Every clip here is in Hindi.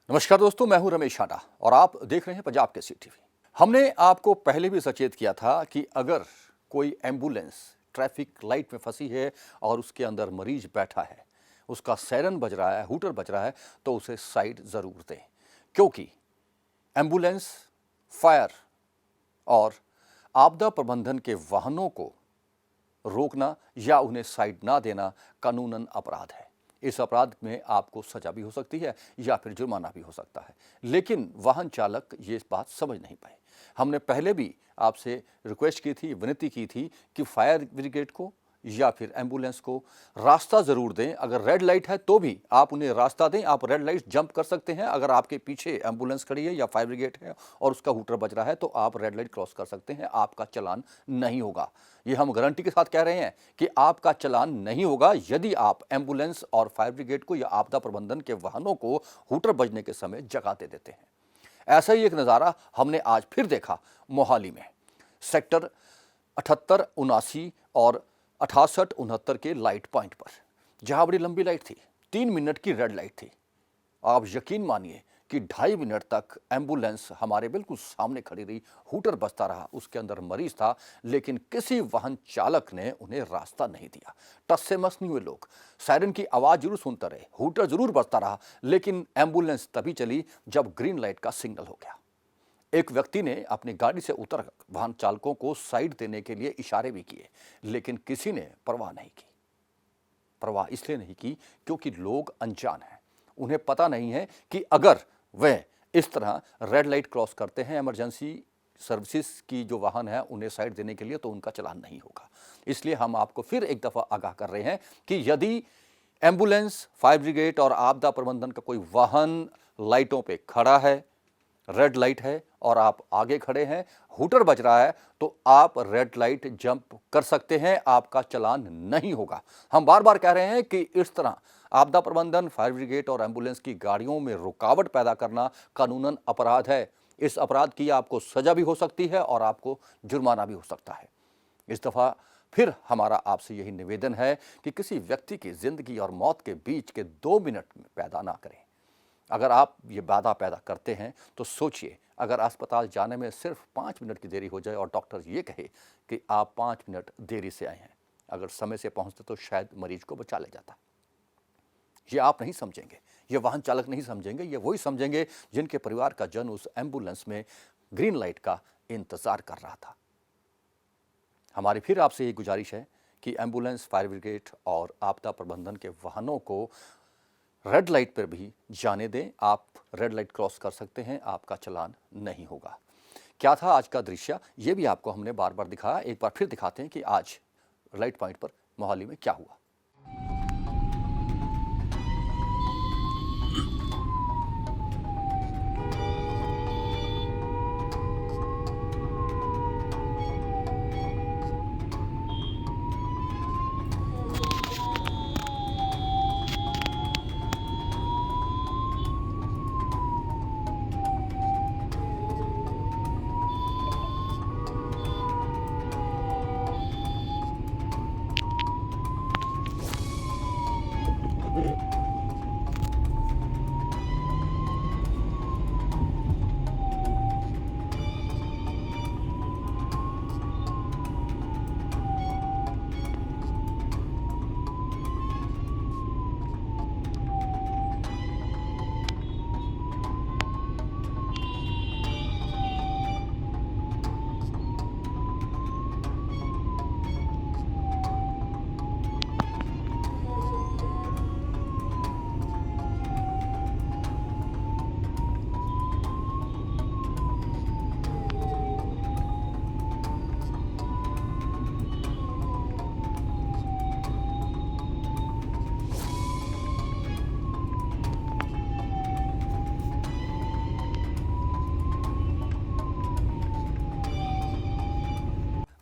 नमस्कार दोस्तों, मैं हूं रमेश हाटा और आप देख रहे हैं पंजाब केसरी टीवी। हमने आपको पहले भी सचेत किया था कि अगर कोई एम्बुलेंस ट्रैफिक लाइट में फंसी है और उसके अंदर मरीज बैठा है, उसका सायरन बज रहा है, हूटर बज रहा है, तो उसे साइड जरूर दें, क्योंकि एम्बुलेंस, फायर और आपदा प्रबंधन के वाहनों को रोकना या उन्हें साइड ना देना कानूनन अपराध है। इस अपराध में आपको सजा भी हो सकती है या फिर जुर्माना भी हो सकता है, लेकिन वाहन चालक ये बात समझ नहीं पाए। हमने पहले भी आपसे रिक्वेस्ट की थी, विनती की थी कि फायर ब्रिगेड को या फिर एम्बुलेंस को रास्ता ज़रूर दें। अगर रेड लाइट है तो भी आप उन्हें रास्ता दें। आप रेड लाइट जंप कर सकते हैं। अगर आपके पीछे एम्बुलेंस खड़ी है या फायर ब्रिगेड है और उसका हूटर बज रहा है तो आप रेड लाइट क्रॉस कर सकते हैं, आपका चालान नहीं होगा। ये हम गारंटी के साथ कह रहे हैं कि आपका चालान नहीं होगा यदि आप एम्बुलेंस और फायर ब्रिगेड को या आपदा प्रबंधन के वाहनों को हूटर बजने के समय जगा दे देते हैं। ऐसा ही एक नज़ारा हमने आज फिर देखा मोहाली में, सेक्टर 78, 79 और 68, 69 के लाइट पॉइंट पर, जहां बड़ी लंबी लाइट थी, 3 मिनट की रेड लाइट थी। आप यकीन मानिए कि 2.5 मिनट तक एम्बुलेंस हमारे बिल्कुल सामने खड़ी रही, हूटर बजता रहा, उसके अंदर मरीज था, लेकिन किसी वाहन चालक ने उन्हें रास्ता नहीं दिया। टस से मस नहीं हुए लोग, सायरन की आवाज जरूर सुनते रहे, हूटर जरूर बजता रहा, लेकिन एम्बुलेंस तभी चली जब ग्रीन लाइट का सिग्नल हो गया। एक व्यक्ति ने अपनी गाड़ी से उतर वाहन चालकों को साइड देने के लिए इशारे भी किए, लेकिन किसी ने परवाह नहीं की। परवाह इसलिए नहीं की क्योंकि लोग अनजान हैं। उन्हें पता नहीं है कि अगर वे इस तरह रेड लाइट क्रॉस करते हैं, इमरजेंसी सर्विसेज की जो वाहन है उन्हें साइड देने के लिए, तो उनका चालान नहीं होगा। इसलिए हम आपको फिर एक दफ़ा आगाह कर रहे हैं कि यदि एम्बुलेंस, फायर ब्रिगेड और आपदा प्रबंधन का कोई वाहन लाइटों पे खड़ा है, रेड लाइट है और आप आगे खड़े हैं, हूटर बज रहा है, तो आप रेड लाइट जंप कर सकते हैं, आपका चालान नहीं होगा। हम बार बार कह रहे हैं कि इस तरह आपदा प्रबंधन, फायर ब्रिगेड और एम्बुलेंस की गाड़ियों में रुकावट पैदा करना कानूनन अपराध है। इस अपराध की आपको सजा भी हो सकती है और आपको जुर्माना भी हो सकता है। इस दफा फिर हमारा आपसे यही निवेदन है कि किसी व्यक्ति की जिंदगी और मौत के बीच के 2 मिनट में पैदा ना करें। अगर आप ये बाधा पैदा करते हैं तो सोचिए, अगर अस्पताल जाने में सिर्फ 5 मिनट की देरी हो जाए और डॉक्टर ये कहे कि आप 5 मिनट देरी से आए हैं, अगर समय से पहुंचते तो शायद मरीज को बचा ले जाता। ये आप नहीं समझेंगे, ये वाहन चालक नहीं समझेंगे, ये वही समझेंगे जिनके परिवार का जन उस एम्बुलेंस में ग्रीन लाइट का इंतजार कर रहा था। हमारी फिर आपसे ये गुजारिश है कि एम्बुलेंस, फायर ब्रिगेड और आपदा प्रबंधन के वाहनों को रेड लाइट पर भी जाने दें। आप रेड लाइट क्रॉस कर सकते हैं, आपका चालान नहीं होगा। क्या था आज का दृश्य, ये भी आपको हमने बार बार दिखाया, एक बार फिर दिखाते हैं कि आज लाइट पॉइंट पर मोहाली में क्या हुआ।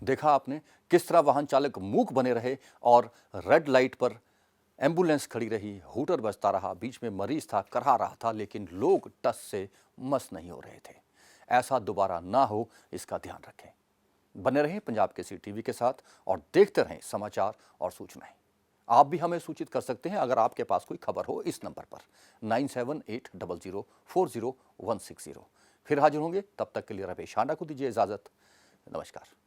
देखा आपने किस तरह वाहन चालक मूक बने रहे और रेड लाइट पर एम्बुलेंस खड़ी रही, हूटर बजता रहा, बीच में मरीज था, करहा रहा था, लेकिन लोग टस से मस नहीं हो रहे थे। ऐसा दोबारा ना हो, इसका ध्यान रखें। बने रहें पंजाब केसरी टीवी के साथ और देखते रहें समाचार और सूचनाएं। आप भी हमें सूचित कर सकते हैं अगर आपके पास कोई खबर हो इस नंबर पर 9780040160। फिर हाजिर होंगे, तब तक के लिए रमेश हांडा को दीजिए इजाजत। नमस्कार।